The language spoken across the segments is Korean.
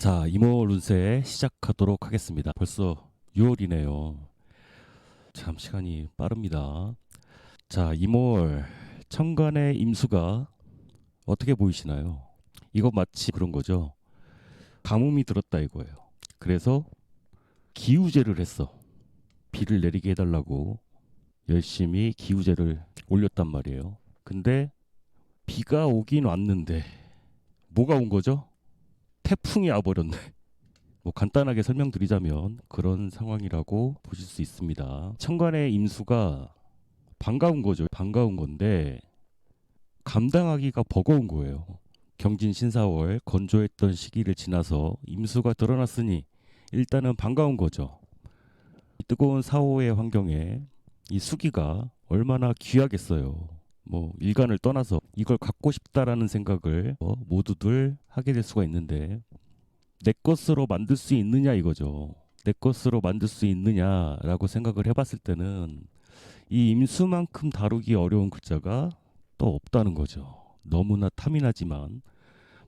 자, 이모 운세 시작하도록 하겠습니다. 벌써 6월이네요. 참 시간이 빠릅니다. 자, 이모월 천간의 임수가 어떻게 보이시나요? 이거 마치 그런 거죠. 가뭄이 들었다 이거예요. 그래서 기우제를 했어. 비를 내리게 해달라고 열심히 기우제를 올렸단 말이에요. 근데 비가 오긴 왔는데 뭐가 온 거죠? 태풍이 와버렸네. 뭐 간단하게 설명드리자면 그런 상황이라고 보실 수 있습니다. 천간의 임수가 반가운 거죠. 반가운 건데 감당하기가 버거운 거예요. 경진 신사월 건조했던 시기를 지나서 임수가 드러났으니 일단은 반가운 거죠. 이 뜨거운 사호의 환경에 이 수기가 얼마나 귀하겠어요. 뭐 일간을 떠나서 이걸 갖고 싶다라는 생각을 모두들 하게 될 수가 있는데 내 것으로 만들 수 있느냐 이거죠. 내 것으로 만들 수 있느냐라고 생각을 해봤을 때는 이 임수만큼 다루기 어려운 글자가 또 없다는 거죠. 너무나 탐이 나지만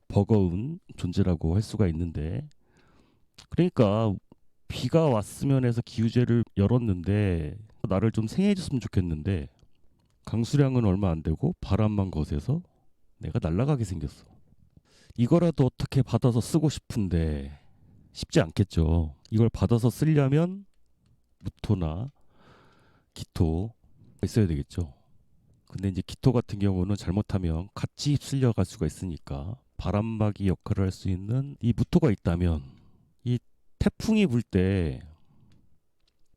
버거운 존재라고 할 수가 있는데, 그러니까 비가 왔으면 해서 기우제를 열었는데 나를 좀 생해줬으면 좋겠는데 강수량은 얼마 안 되고 바람만 거세서 내가 날아가게 생겼어. 이거라도 어떻게 받아서 쓰고 싶은데 쉽지 않겠죠. 이걸 받아서 쓰려면 무토나 기토 있어야 되겠죠. 근데 이제 기토 같은 경우는 잘못하면 같이 휩쓸려 갈 수가 있으니까 바람막이 역할을 할 수 있는 이 무토가 있다면 이 태풍이 불 때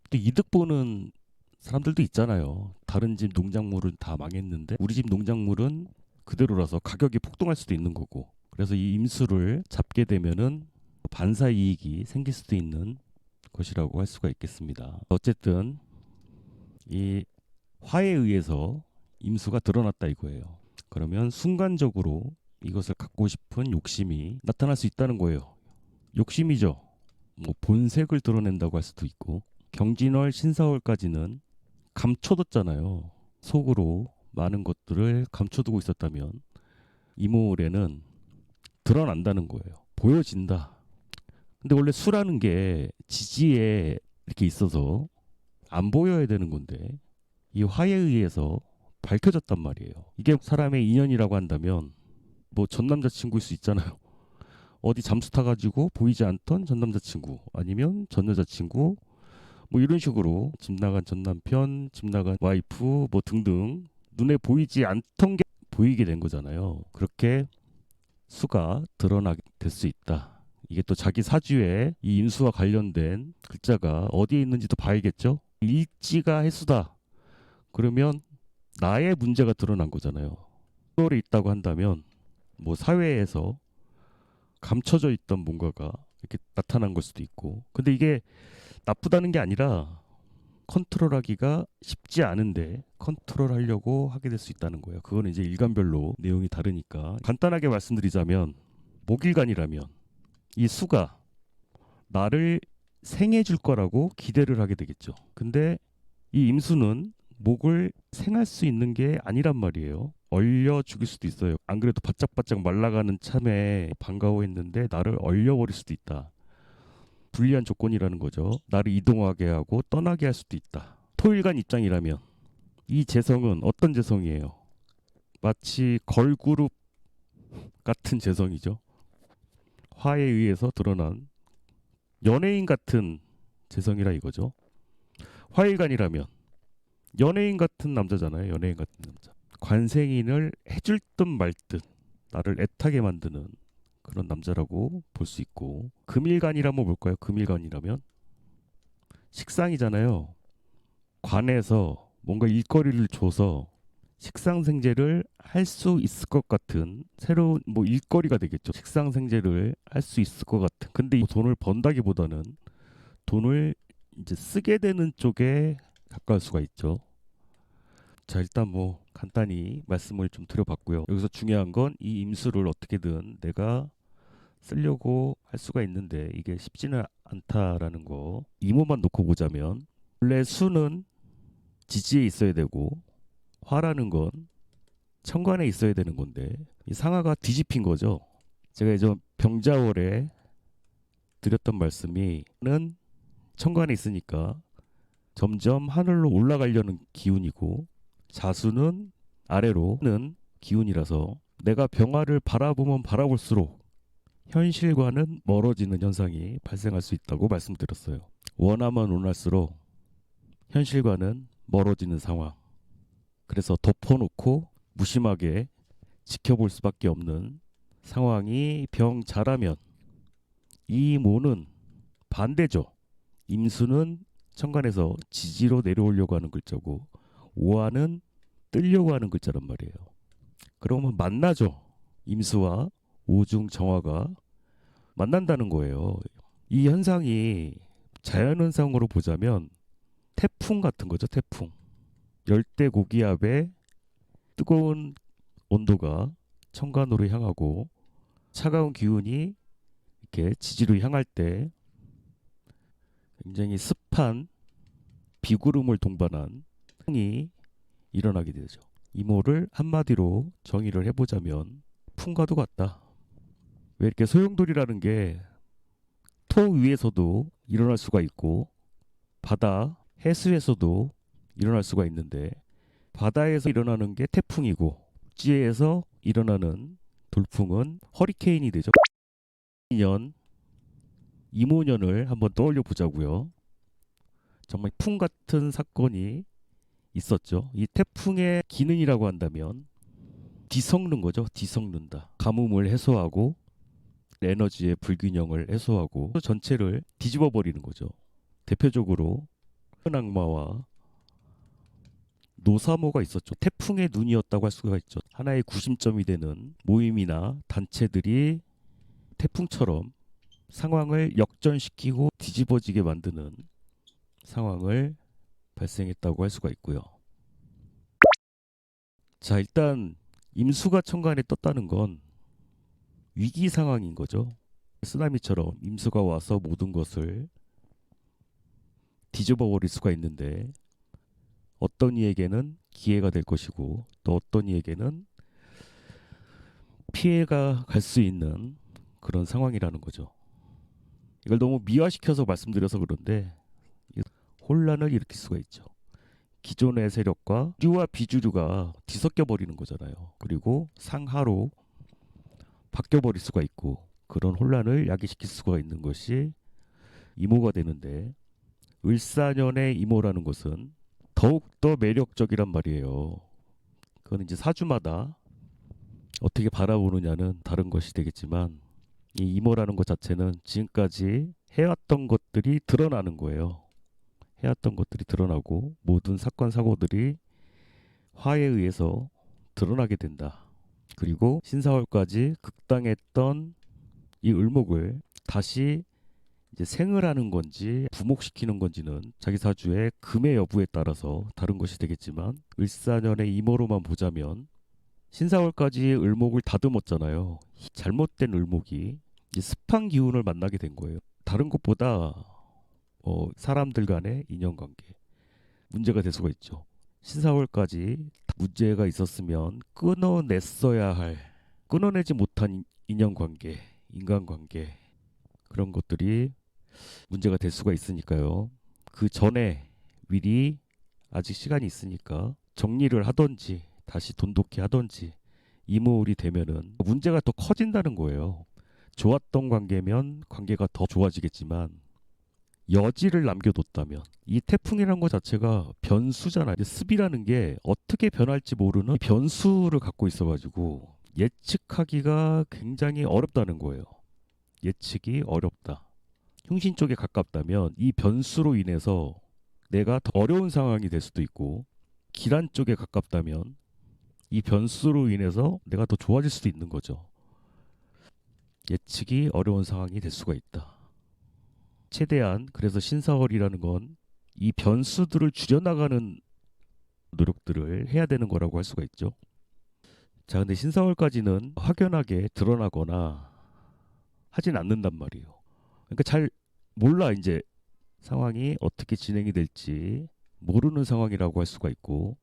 또 이득 보는 사람들도 있잖아요. 다른 집 농작물은 다 망했는데 우리 집 농작물은 그대로라서 가격이 폭등할 수도 있는 거고. 그래서 이 임수를 잡게 되면은 반사 이익이 생길 수도 있는 것이라고 할 수가 있겠습니다. 어쨌든 이 화에 의해서 임수가 드러났다 이거예요. 그러면 순간적으로 이것을 갖고 싶은 욕심이 나타날 수 있다는 거예요. 욕심이죠. 뭐 본색을 드러낸다고 할 수도 있고 경진월 신사월까지는 감춰뒀잖아요. 속으로 많은 것들을 감춰두고 있었다면 이모올에는 드러난다는 거예요. 보여진다. 근데 원래 수라는 게 지지에 이렇게 있어서 안 보여야 되는 건데 이 화에 의해서 밝혀졌단 말이에요. 이게 사람의 인연이라고 한다면 뭐 전 남자친구일 수 있잖아요. 어디 잠수 타가지고 보이지 않던 전 남자친구 아니면 전 여자친구 뭐 이런 식으로 집 나간 전 남편, 집 나간 와이프 뭐 등등 눈에 보이지 않던 게 보이게 된 거잖아요. 그렇게 수가 드러나게 될 수 있다. 이게 또 자기 사주에 이 임수와 관련된 글자가 어디에 있는지도 봐야겠죠. 일지가 해수다. 그러면 나의 문제가 드러난 거잖아요. 소울이 있다고 한다면 뭐 사회에서 감춰져 있던 뭔가가 이렇게 나타난 걸 수도 있고. 근데 이게 나쁘다는 게 아니라 컨트롤하기가 쉽지 않은데 컨트롤하려고 하게 될 수 있다는 거예요. 그거는 이제 일간별로 내용이 다르니까 간단하게 말씀드리자면 목일간이라면 이 수가 나를 생해줄 거라고 기대를 하게 되겠죠. 근데 이 임수는 목을 생할 수 있는 게 아니란 말이에요. 얼려 죽일 수도 있어요. 안 그래도 바짝바짝 말라가는 참에 반가워했는데 나를 얼려버릴 수도 있다. 불리한 조건이라는 거죠. 나를 이동하게 하고 떠나게 할 수도 있다. 토일간 입장이라면 이 재성은 어떤 재성이에요? 마치 걸그룹 같은 재성이죠. 화에 의해서 드러난 연예인 같은 재성이라 이거죠. 화일간이라면 연예인 같은 남자잖아요. 연예인 같은 남자. 관생인을 해줄 듯 말 듯 나를 애타게 만드는 그런 남자라고 볼 수 있고 금일간이라면 뭘까요? 금일간이라면 식상이잖아요. 관에서 뭔가 일거리를 줘서 식상생재를 할 수 있을 것 같은 새로운 뭐 일거리가 되겠죠. 식상생재를 할 수 있을 것 같은. 근데 이 돈을 번다기보다는 돈을 이제 쓰게 되는 쪽에 가까울 수가 있죠. 자, 일단 뭐 간단히 말씀을 좀 드려봤고요. 여기서 중요한 건 이 임수를 어떻게든 내가 쓰려고 할 수가 있는데 이게 쉽지는 않다라는 거. 이모만 놓고 보자면 원래 수는 지지에 있어야 되고 화라는 건 천간에 있어야 되는 건데 이 상하가 뒤집힌 거죠. 제가 예전 병자월에 드렸던 말씀이는 천간에 있으니까 점점 하늘로 올라가려는 기운이고, 자수는 아래로는 기운이라서 내가 병화를 바라보면 바라볼수록 현실과는 멀어지는 현상이 발생할 수 있다고 말씀드렸어요. 원하면 원할수록 현실과는 멀어지는 상황. 그래서 덮어놓고 무심하게 지켜볼 수밖에 없는 상황이 병자라면, 이모는 반대죠. 임수는 천간에서 지지로 내려오려고 하는 글자고, 오화는 뜨려고 하는 글자란 말이에요. 그러면 만나죠. 임수와 오중 정화가 만난다는 거예요. 이 현상이 자연현상으로 보자면 태풍 같은 거죠. 태풍. 열대 고기압의 뜨거운 온도가 천간으로 향하고 차가운 기운이 이렇게 지지로 향할 때 굉장히 습한 비구름을 동반한 풍이 일어나게 되죠. 이모를 한마디로 정의를 해보자면 풍과도 같다. 왜 이렇게 소용돌이라는 게 토 위에서도 일어날 수가 있고 바다 해수에서도 일어날 수가 있는데, 바다에서 일어나는 게 태풍이고 지혜에서 일어나는 돌풍은 허리케인이 되죠. 년 이모년을 한번 떠올려 보자고요. 정말 풍 같은 사건이 있었죠. 이 태풍의 기능이라고 한다면 뒤섞는 거죠. 뒤섞는다. 가뭄을 해소하고 에너지의 불균형을 해소하고 전체를 뒤집어 버리는 거죠. 대표적으로 악마와 노사모가 있었죠. 태풍의 눈이었다고 할 수가 있죠. 하나의 구심점이 되는 모임이나 단체들이 태풍처럼 상황을 역전시키고 뒤집어지게 만드는 상황을 발생했다고 할 수가 있고요. 자, 일단 임수가 천간에 떴다는 건 위기 상황인 거죠. 쓰나미처럼 임수가 와서 모든 것을 뒤집어 버릴 수가 있는데, 어떤 이에게는 기회가 될 것이고 또 어떤 이에게는 피해가 갈 수 있는 그런 상황이라는 거죠. 이걸 너무 미화시켜서 말씀드려서 그런데 혼란을 일으킬 수가 있죠. 기존의 세력과 주와 비주류가 뒤섞여 버리는 거잖아요. 그리고 상하로 바뀌어 버릴 수가 있고, 그런 혼란을 야기시킬 수가 있는 것이 이모가 되는데, 을사년의 이모라는 것은 더욱더 매력적이란 말이에요. 그건 이제 사주마다 어떻게 바라보느냐는 다른 것이 되겠지만, 이 이모라는 것 자체는 지금까지 해왔던 것들이 드러나는 거예요. 해왔던 것들이 드러나고 모든 사건 사고들이 화에 의해서 드러나게 된다. 그리고 신사월까지 극당했던 이 을목을 다시 이제 생을 하는 건지 부목시키는 건지는 자기 사주의 금의 여부에 따라서 다른 것이 되겠지만, 을사년의 이모로만 보자면 신사월까지 을목을 다듬었잖아요. 잘못된 을목이 이제 습한 기운을 만나게 된 거예요. 다른 것보다 사람들 간의 인연관계 문제가 될 수가 있죠. 신사월까지 문제가 있었으면 끊어내지 못한 인연관계, 인간관계, 그런 것들이 문제가 될 수가 있으니까요. 그 전에 미리 아직 시간이 있으니까 정리를 하던지 다시 돈독히 하던지, 이모울이 되면은 문제가 더 커진다는 거예요. 좋았던 관계면 관계가 더 좋아지겠지만 여지를 남겨뒀다면, 이 태풍이라는 것 자체가 변수잖아요. 습이라는 게 어떻게 변할지 모르는 변수를 갖고 있어가지고 예측하기가 굉장히 어렵다는 거예요. 예측이 어렵다. 흉신 쪽에 가깝다면 이 변수로 인해서 내가 더 어려운 상황이 될 수도 있고, 기란 쪽에 가깝다면 이 변수로 인해서 내가 더 좋아질 수도 있는 거죠. 예측이 어려운 상황이 될 수가 있다. 최대한 그래서 신사월이라는 건 이 변수들을 줄여나가는 노력들을 해야 되는 거라고 할 수가 있죠. 자, 근데 신사월까지는 확연하게 드러나거나 하진 않는단 말이에요. 그러니까 잘 몰라. 이제 상황이 어떻게 진행이 될지 모르는 상황이라고 할 수가 있고,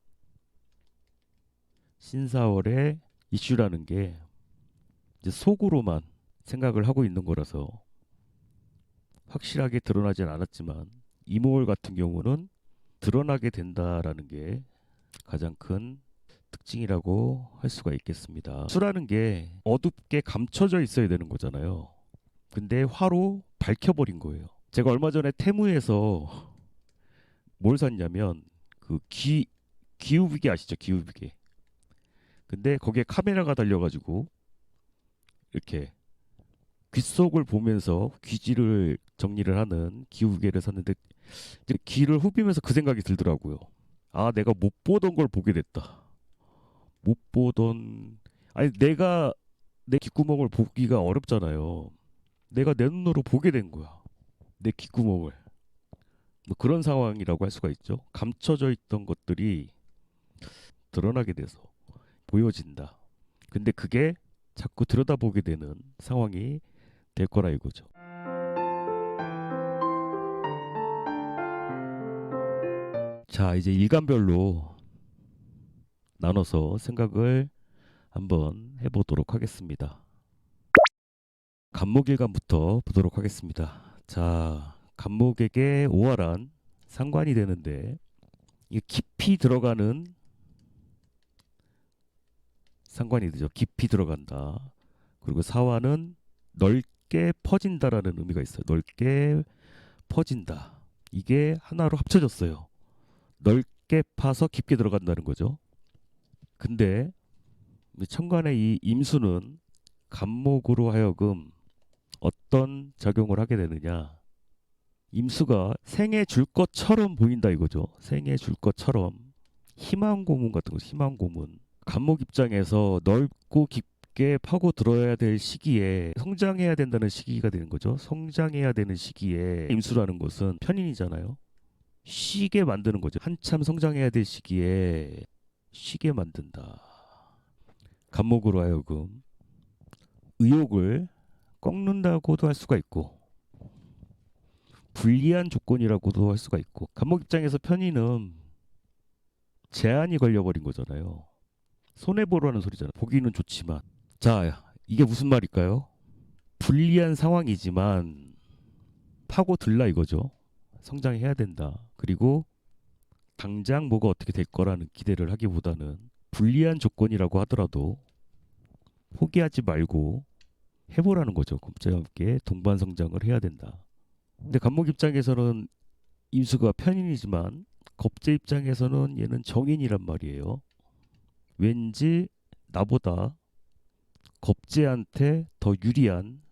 신사월의 이슈라는 게 이제 속으로만 생각을 하고 있는 거라서 확실하게 드러나진 않았지만 이모월 같은 경우는 드러나게 된다라는 게 가장 큰 특징이라고 할 수가 있겠습니다. 수라는 게 어둡게 감춰져 있어야 되는 거잖아요. 근데 화로 밝혀버린 거예요. 제가 얼마 전에 테무에서 뭘 샀냐면 그 기우비개 아시죠? 기우비개. 근데 거기에 카메라가 달려가지고 이렇게 귓속을 보면서 귀지를 정리를 하는 기우개를 샀는데 이제 귀를 후비면서 그 생각이 들더라고요. 아, 내가 못 보던 걸 보게 됐다. 못 보던 아니 내가 내 귓구멍을 보기가 어렵잖아요. 내가 내 눈으로 보게 된 거야. 내 귓구멍을. 뭐 그런 상황이라고 할 수가 있죠. 감춰져 있던 것들이 드러나게 돼서 보여진다. 근데 그게 자꾸 들여다보게 되는 상황이 될 거라 이거죠. 자, 이제 일간별로 나눠서 생각을 한번 해보도록 하겠습니다. 간목일간부터 보도록 하겠습니다. 자, 간목에게 오활한 상관이 되는데 이 깊이 들어가는 상관이 되죠. 깊이 들어간다. 그리고 사화는 넓게 퍼진다라는 의미가 있어요. 넓게 퍼진다. 이게 하나로 합쳐졌어요. 넓게 파서 깊게 들어간다는 거죠. 근데 천간의 이 임수는 간목으로 하여금 어떤 작용을 하게 되느냐. 임수가 생에 줄 것처럼 보인다 이거죠. 생에 줄 것처럼 희망 고문 같은 거, 희망 고문. 간목 입장에서 넓고 깊게 파고 들어야 될 시기에 성장해야 된다는 시기가 되는 거죠. 성장해야 되는 시기에 임수라는 것은 편인이잖아요. 쉬게 만드는 거죠. 한참 성장해야 될 시기에 쉬게 만든다. 간목으로 하여금 의욕을 꺾는다고도 할 수가 있고 불리한 조건이라고도 할 수가 있고 간목 입장에서 편의는 제한이 걸려버린 거잖아요. 손해보라는 소리잖아요. 보기는 좋지만 자 이게 무슨 말일까요? 불리한 상황이지만 파고들라 이거죠. 성장해야 된다. 그리고 당장 뭐가 어떻게 될 거라는 기대를 하기보다는 불리한 조건이라고 하더라도 포기하지 말고 해보라는 거죠. 겁자와 함께 동반 성장을 해야 된다. 근데 간목 입장에서는 임수가 편인이지만 겁재 입장에서는 얘는 정인이란 말이에요. 왠지 나보다 겁재한테 더 유리한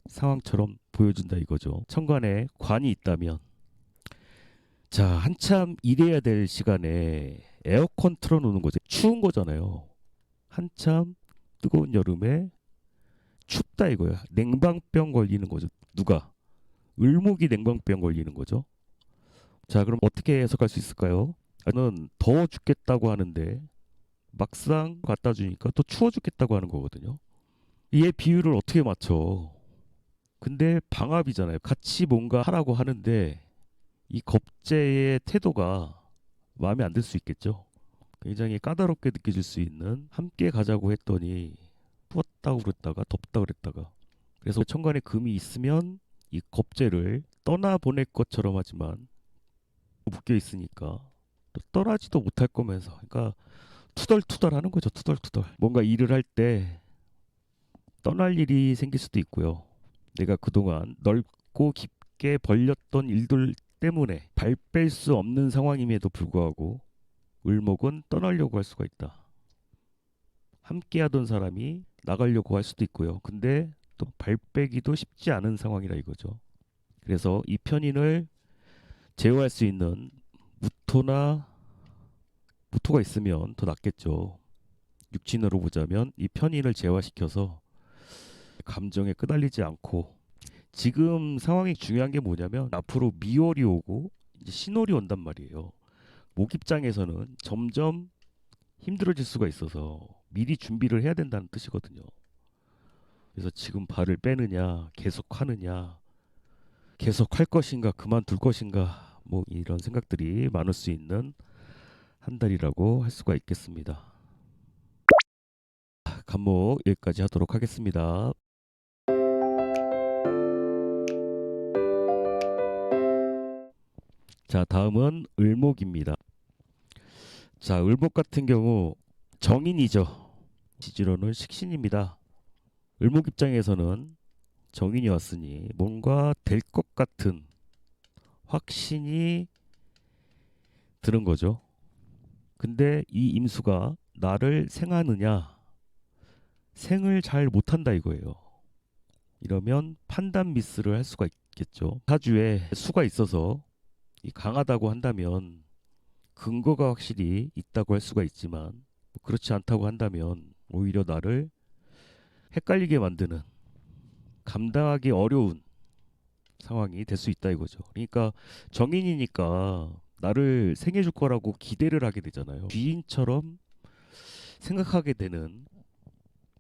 상황처럼 보여준다 이거죠. 천간에 관이 있다면 자 한참 일해야 될 시간에 에어컨 틀어놓는 거죠. 추운 거잖아요. 한참 뜨거운 여름에 춥다 이거야. 냉방병 걸리는 거죠. 누가? 을목이 냉방병 걸리는 거죠. 자 그럼 어떻게 해석할 수 있을까요? 저는 더워 죽겠다고 하는데 막상 갖다 주니까 또 추워 죽겠다고 하는 거거든요. 얘 비율을 어떻게 맞춰? 근데 방합이잖아요. 같이 뭔가 하라고 하는데 이 겁재의 태도가 마음에 안 들 수 있겠죠. 굉장히 까다롭게 느껴질 수 있는 함께 가자고 했더니 추웠다고 그랬다가 덥다고 그랬다가 그래서 천간에 금이 있으면 이 겁재를 떠나보낼 것처럼 하지만 묶여 있으니까 또 떠나지도 못할 거면서 그러니까 투덜투덜 하는 거죠. 투덜투덜 뭔가 일을 할 때 떠날 일이 생길 수도 있고요. 내가 그동안 넓고 깊게 벌렸던 일들 때문에 발 뺄 수 없는 상황임에도 불구하고 을목은 떠나려고 할 수가 있다. 함께 하던 사람이 나가려고 할 수도 있고요. 근데 또 발 빼기도 쉽지 않은 상황이라 이거죠. 그래서 이 편인을 제어할 수 있는 무토가 있으면 더 낫겠죠. 육친으로 보자면 이 편인을 제어시켜서 감정에 끄달리지 않고 지금 상황이 중요한 게 뭐냐면 앞으로 미월이 오고 이제 신월이 온단 말이에요. 목 입장에서는 점점 힘들어질 수가 있어서 미리 준비를 해야 된다는 뜻이거든요. 그래서 지금 발을 빼느냐 계속 하느냐 계속 할 것인가 그만둘 것인가 뭐 이런 생각들이 많을 수 있는 한 달이라고 할 수가 있겠습니다. 간목 여기까지 하도록 하겠습니다. 자, 다음은 을목입니다. 자, 을목 같은 경우 정인이죠. 지지로는 식신입니다. 을목 입장에서는 정인이 왔으니 뭔가 될 것 같은 확신이 드는 거죠. 근데 이 임수가 나를 생하느냐? 생을 잘 못한다 이거예요. 이러면 판단 미스를 할 수가 있겠죠. 사주에 수가 있어서 강하다고 한다면 근거가 확실히 있다고 할 수가 있지만 그렇지 않다고 한다면 오히려 나를 헷갈리게 만드는 감당하기 어려운 상황이 될 수 있다 이거죠. 그러니까 정인이니까 나를 생해줄 거라고 기대를 하게 되잖아요. 귀인처럼 생각하게 되는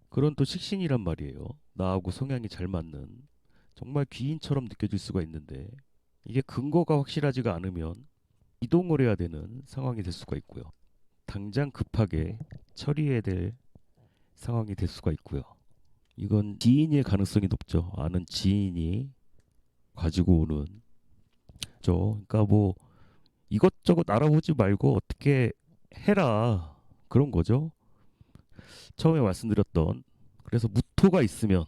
그런 또 식신이란 말이에요. 나하고 성향이 잘 맞는 정말 귀인처럼 느껴질 수가 있는데 이게 근거가 확실하지가 않으면 이동을 해야 되는 상황이 될 수가 있고요. 당장 급하게 처리해야 될 상황이 될 수가 있고요. 이건 지인일 가능성이 높죠. 아는 지인이 가지고 오는 그러니까 뭐 이것저것 알아보지 말고 어떻게 해라 그런 거죠. 처음에 말씀드렸던 그래서 무토가 있으면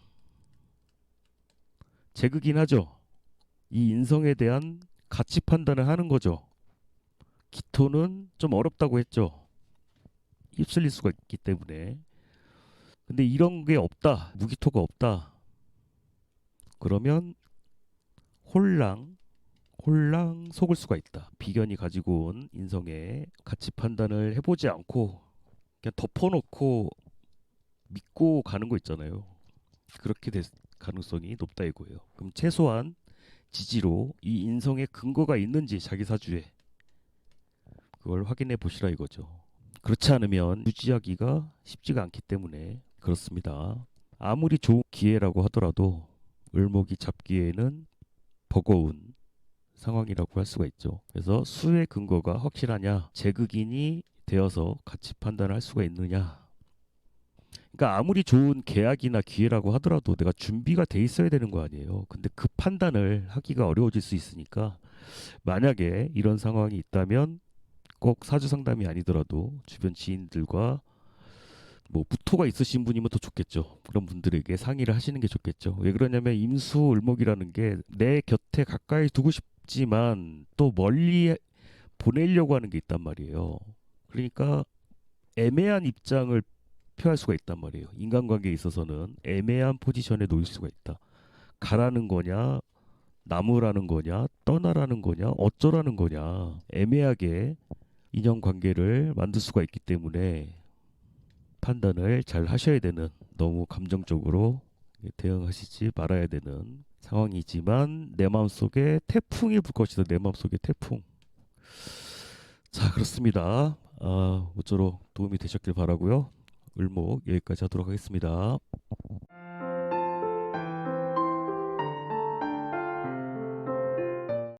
재극긴 하죠. 이 인성에 대한 가치 판단을 하는 거죠. 기토는 좀 어렵다고 했죠. 휩쓸릴 수가 있기 때문에. 근데 이런 게 없다. 무기토가 없다. 그러면 홀랑 속을 수가 있다. 비견이 가지고 온 인성의 가치 판단을 해보지 않고 그냥 덮어놓고 믿고 가는 거 있잖아요. 그렇게 될 가능성이 높다 이거예요. 그럼 최소한 지지로 이 인성의 근거가 있는지 자기 사주에 그걸 확인해 보시라 이거죠. 그렇지 않으면 유지하기가 쉽지가 않기 때문에 그렇습니다. 아무리 좋은 기회라고 하더라도 을목이 잡기에는 버거운 상황이라고 할 수가 있죠. 그래서 수의 근거가 확실하냐, 재극인이 되어서 가치 판단을 할 수가 있느냐. 그러니까 아무리 좋은 계약이나 기회라고 하더라도 내가 준비가 돼 있어야 되는 거 아니에요. 근데 그 판단을 하기가 어려워질 수 있으니까 만약에 이런 상황이 있다면 꼭 사주 상담이 아니더라도 주변 지인들과 뭐 무토가 있으신 분이면 더 좋겠죠. 그런 분들에게 상의를 하시는 게 좋겠죠. 왜 그러냐면 임수 을목이라는 게 내 곁에 가까이 두고 싶지만 또 멀리 보내려고 하는 게 있단 말이에요. 그러니까 애매한 입장을 표할 수가 있단 말이에요. 인간관계에 있어서는 애매한 포지션에 놓일 수가 있다. 가라는 거냐, 남으라는 거냐, 떠나라는 거냐, 어쩌라는 거냐, 애매하게 인연관계를 만들 수가 있기 때문에 판단을 잘 하셔야 되는, 너무 감정적으로 대응하시지 말아야 되는 상황이지만 내 마음속에 태풍이 불 것이다. 내 마음속에 태풍. 자, 그렇습니다. 모쪼록 도움이 되셨길 바라고요. 을목 여기까지 하도록 하겠습니다.